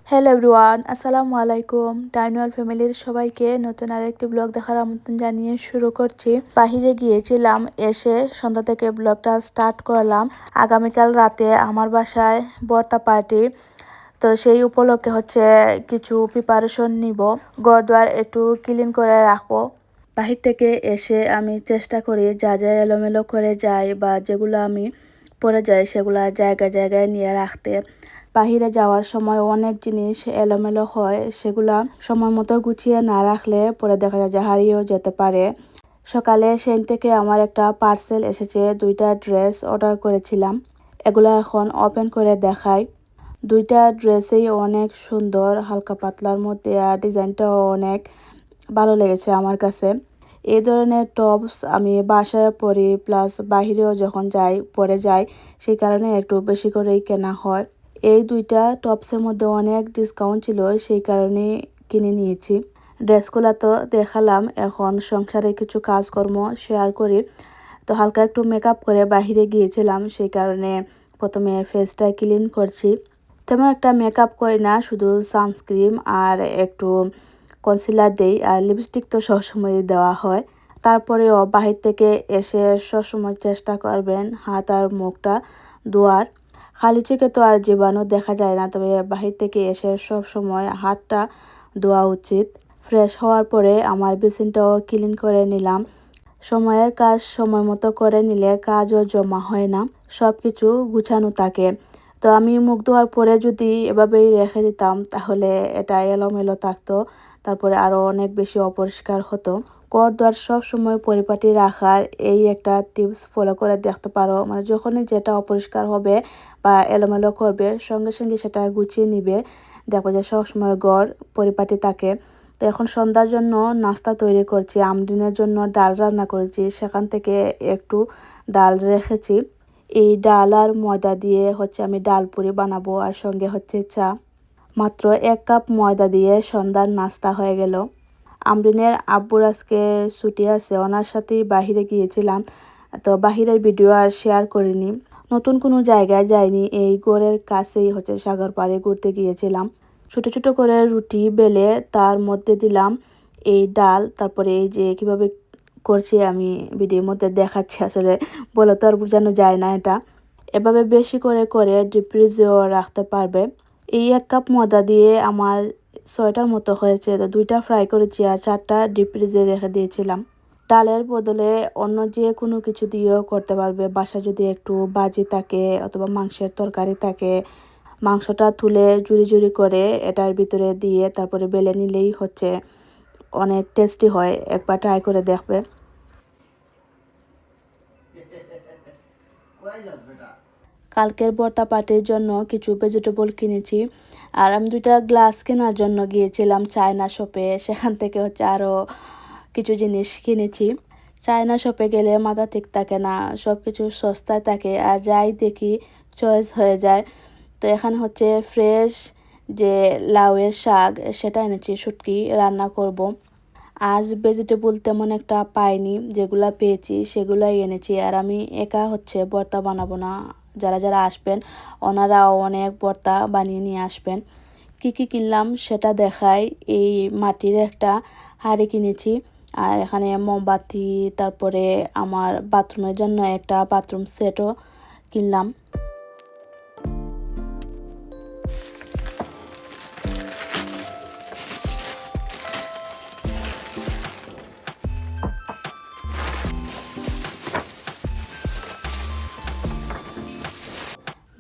Hello everyone, আসসালামু আলাইকুম। ডাইনুয়াল ফ্যামিলির সবাইকে নতুন আরেকটি ব্লগ দেখার আমন্ত্রণ জানিয়ে শুরু করছি। বাহিরে গিয়েছিলাম, এসে সন্ধ্যা থেকে ব্লগটা স্টার্ট করলাম। আগামীকাল রাতে আমার বাসায় বর্তা পার্টি, তো সেই উপলক্ষে কিছু প্রিপারেশন নিব। ঘরদুয়ার একটু ক্লিন করে রাখবো। বাহির থেকে এসে আমি চেষ্টা করি যা যা এলোমেলো করে যাই বা যেগুলো আমি পরে যাই সেগুলা জায়গায় জায়গায় নিয়ে রাখতে। বাহিরে যাওয়ার সময় অনেক জিনিস এলোমেলো হয়, সেগুলা সময় মতো গুছিয়ে না রাখলে পরে দেখা যায় যে হারিয়েও যেতে পারে। সকালে সেন থেকে আমার একটা পার্সেল এসেছে, 2টা ড্রেস অর্ডার করেছিলাম। এগুলো এখন ওপেন করে দেখাই। 2টা ড্রেসেই অনেক সুন্দর, হালকা পাতলার মধ্যে, আর ডিজাইনটাও অনেক ভালো লেগেছে আমার কাছে। এই ধরনের টপস আমি বাসায় পরি, প্লাস বাহিরেও যখন যাই পরে যাই, সেই কারণে একটু বেশি করেই কেনা হয়। এই 2টা টপসের মধ্যে অনেক ডিসকাউন্ট ছিল, সেই কারণে কিনে নিয়েছি। ড্রেসগুলো তো দেখালাম, এখন সংসারে কিছু কাজকর্ম শেয়ার করি। তো হালকা একটু মেকআপ করে বাহিরে গিয়েছিলাম, সেই কারণে প্রথমে ফেসটা ক্লিন করছি। তেমন একটা মেকআপ করি না, শুধু সানস্ক্রিন আর একটু কনসিলার দেই, আর লিপস্টিক তো সবসময় দেওয়া হয়। তারপরেও বাহির থেকে এসে সবসময় চেষ্টা করবেন হাত আর মুখটা ধোয়ার। খালি চোখে তো আর জীবাণু দেখা যায় না, তবে বাহির থেকে এসে সব সময় হাতটা ধোয়া উচিত। ফ্রেশ হওয়ার পরে আমার বেসিনটাও ক্লিন করে নিলাম। সময়ের কাজ সময় মতো করে নিলে কাজও জমা হয় না, সব কিছু গুছানো থাকে। তো আমি মুখ ধোয়ার পরে যদি এভাবেই রেখে দিতাম তাহলে এটা এলোমেলো থাকতো, তারপরে আরও অনেক বেশি অপরিষ্কার হতো। ঘর দুয়ার সব সময় পরিপাটি রাখার এই একটা টিপস ফলো করে দেখতে পারো, মানে যখনই যেটা অপরিষ্কার হবে বা এলোমেলো করবে সঙ্গে সঙ্গে সেটা গুছিয়ে নিবে, দেখো যে সবসময় ঘর পরিপাটি থাকে। তো এখন সন্ধ্যার জন্য নাস্তা তৈরি করছি। আমদিনের জন্য ডাল রান্না করেছি, সেখান থেকে একটু ডাল রেখেছি। এই ডাল আর ময়দা দিয়ে আমি ডাল পুরি বানাবো, আর সঙ্গে চা। মাত্র 1 কাপ ময়দা দিয়ে সন্ধ্যার নাস্তা হয়ে গেল। আমরিনের আব্বুর আজকে ছুটি আছে, ওনার সাথেই বাহিরে গিয়েছিলাম। তো বাহিরের ভিডিও আর শেয়ার করিনি। নতুন কোনো জায়গায় যাইনি, এই ঘরের কাছেই সাগর পাড়ে ঘুরতে গিয়েছিলাম। ছোট ছোট করে রুটি বেলে তার মধ্যে দিলাম এই ডাল, তারপরে এই যে কিভাবে করছি আমি ভিডিওর মধ্যে দেখাচ্ছি, আসলে বলে তো আর বোঝানো যায় না এটা। এভাবে বেশি করে করে ডিপ ফ্রিজেও রাখতে পারবে। এই 1 কাপ ময়দা দিয়ে আমার 6টার মতো হয়েছে, তো 2টা ফ্রাই করেছি আর 4টা ডিপ ফ্রিজে রেখে দিয়েছিলাম। ডালের বদলে অন্য যে কোনো কিছু দিয়েও করতে পারবে। বাসা যদি একটু ভাজি থাকে অথবা মাংসের তরকারি থাকে, মাংসটা তুলে জুড়ি জুড়ি করে এটার ভিতরে দিয়ে তারপরে বেলে নিলেই অনেক টেস্টি হয়। একবার ট্রাই করে দেখবে। কালকের ভর্তা পার্টির জন্য কিছু ভেজিটেবল কিনেছি, আর আমি 2টা গ্লাস কেনার জন্য গিয়েছিলাম চায়না শপে, সেখান থেকে আরও কিছু জিনিস কিনেছি। চায়না শপে গেলে মাথা ঠিক থাকে না, সব কিছু সস্তায় থাকে আর যাই দেখি চয়েস হয়ে যায়। তো এখানে ফ্রেশ যে লাউয়ের শাক সেটা এনেছি, শুটকি রান্না করব। আজ ভেজিটেবল তেমন একটা পাইনি, যেগুলা পেয়েছি সেগুলাই এনেছি। আর আমি একা ভর্তা বানাবো না, যারা যারা আসবেন ওনারাও অনেক ভর্তা বানিয়ে নিয়ে আসবেন। কি কি কিনলাম সেটা দেখাই। এই মাটির একটা হাঁড়ি কিনেছি, আর এখানে মোমবাতি, তারপরে আমার বাথরুমের জন্য একটা বাথরুম সেটও কিনলাম।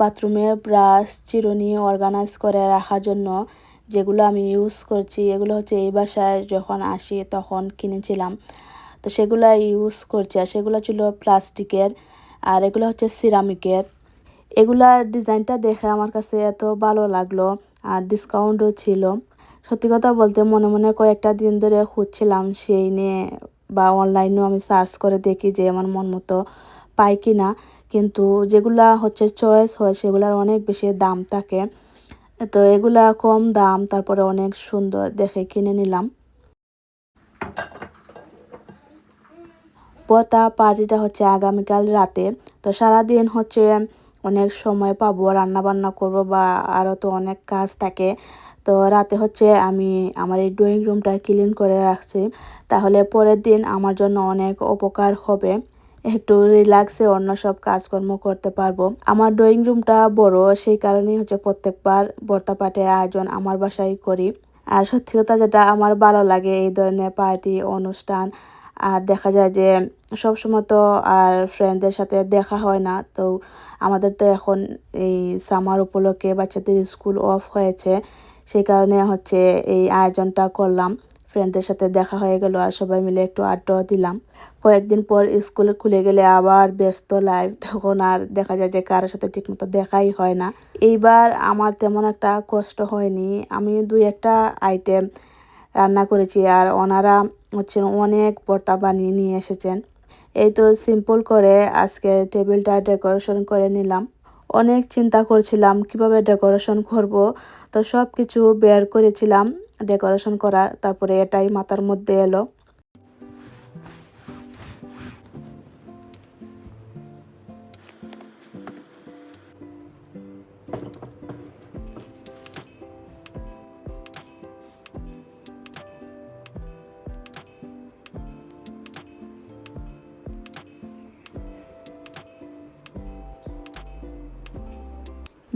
বাথরুমে ব্রাশ, চিরুনি অর্গানাইজ করে রাখার জন্য যেগুলো আমি ইউজ করছি, এগুলো এই বাসায় যখন আসি তখন কিনেছিলাম। তো সেগুলো ইউজ করছি, আর সেগুলো ছিল প্লাস্টিকের, আর এগুলো সিরামিকের। এগুলার ডিজাইনটা দেখে আমার কাছে এত ভালো লাগলো, আর ডিসকাউন্টও ছিল। সত্যি কথা বলতে মনে মনে কয়েকটা দিন ধরে খুঁজছিলাম সেই নিয়ে, বা অনলাইনেও আমি সার্চ করে দেখি যে আমার মন মতো পাই কি না। কিন্তু যেগুলা চয়েস হয় সেগুলার অনেক বেশি দাম থাকে। তো এগুলা কম দাম, তারপরে অনেক সুন্দর দেখে কিনে নিলাম। ভর্তা পার্টিটা আগামীকাল রাতে। তো সারাদিন অনেক সময় পাবো, রান্না বান্না করব বা আরও তো অনেক কাজ থাকে। তো রাতে হচ্ছে আমি আমার এই ড্রয়িং রুমটা ক্লিন করে রাখছি, তাহলে পরের দিন আমার জন্য অনেক উপকার হবে, একটু রিল্যাক্সে অন্য সব কাজকর্ম করতে পারবো। আমার ড্রয়িং রুমটা বড়, সেই কারণেই হচ্ছে প্রত্যেকবার বর্তা পার্টির আয়োজন আমার বাসায় করি। আর সত্যি কথা যেটা আমার ভালো লাগে এই ধরনের পার্টি অনুষ্ঠান। আর দেখা যায় যে সবসময় তো আর ফ্রেন্ডদের সাথে দেখা হয় না, তো আমাদের তো এখন এই সামার উপলক্ষে বাচ্চাদের স্কুল অফ হয়েছে, সেই কারণে হচ্ছে এই আয়োজনটা করলাম। ফ্রেন্ডদের সাথে দেখা হয়ে গেল আর সবাই মিলে একটু আড্ডাও দিলাম। কয়েকদিন পর স্কুল খুলে গেলে আবার ব্যস্ত লাইফ, তখন আর দেখা যায় যে কারোর সাথে ঠিকমতো দেখাই হয় না। এইবার আমার তেমন একটা কষ্ট হয়নি, আমি দুই একটা আইটেম রান্না করেছি আর ওনারা হচ্ছে অনেক ভর্তা বানিয়ে নিয়ে এসেছেন। এই তো সিম্পল করে আজকে টেবিলটা ডেকোরেশন করে নিলাম। অনেক চিন্তা করছিলাম কিভাবে ডেকোরেশন করব, তো সব কিছু বের করেছিলাম ডেকোরেশন করার, তারপরে এটাই মাথার মধ্যে এলো।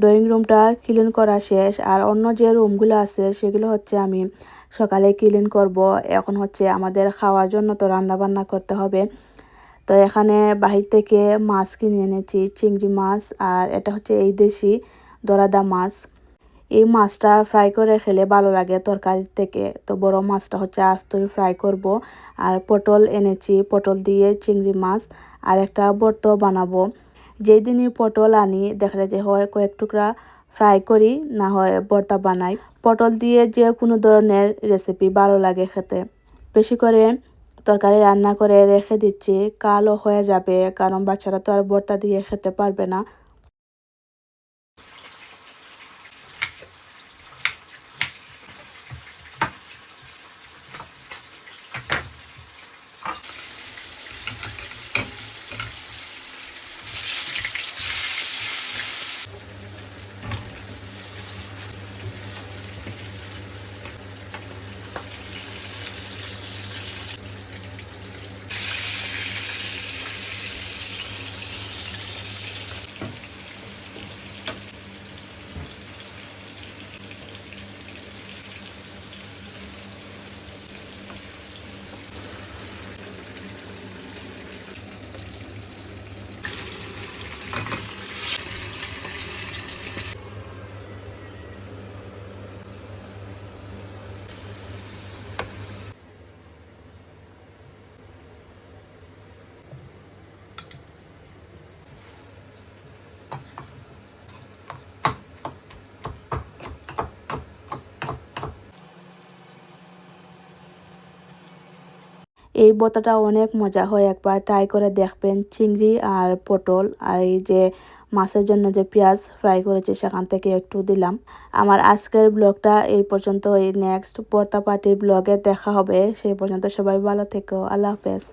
ড্রয়িং রুমটা ক্লিন করা শেষ, আর অন্য যে রুমগুলো আছে সেগুলো হচ্ছে আমি সকালে ক্লিন করব। এখন হচ্ছে আমাদের খাওয়ার জন্য তো রান্না বান্না করতে হবে। তো এখানে বাহির থেকে মাছ কিনে এনেছি, চিংড়ি মাছ, আর এটা হচ্ছে এই দেশি দরাদা মাছ। এই মাছটা ফ্রাই করে খেলে ভালো লাগে তরকারির থেকে, তো বড় মাছটা হচ্ছে আস্তই ফ্রাই করব। আর পটল এনেছি, পটল দিয়ে চিংড়ি মাছ আর একটা ভর্তা বানাবো। যেই দিনই পটল আনি দেখা যায় যে হয় কয়েক টুকরা ফ্রাই করি, না হয় ভর্তা বানাই। পটল দিয়ে যে কোনো ধরনের রেসিপি ভালো লাগে খেতে। বেশি করে তরকারি রান্না করে রেখে দিচ্ছি, কালো হয়ে যাবে, কারণ বাচ্চারা তো আর ভর্তা দিয়ে খেতে পারবে না। এই ভর্তাটা অনেক মজা হয়, একবার ট্রাই করে দেখবেন। চিংড়ি আর পটল আর এই যে মাছের জন্য যে পেঁয়াজ ফ্রাই করেছি সেখান থেকে একটু দিলাম। আমার আজকের ব্লগটা এই পর্যন্ত, এই নেক্সট ভর্তা পার্টির ব্লগে দেখা হবে, সেই পর্যন্ত সবাই ভালো থেকো, আল্লাহ হাফেজ।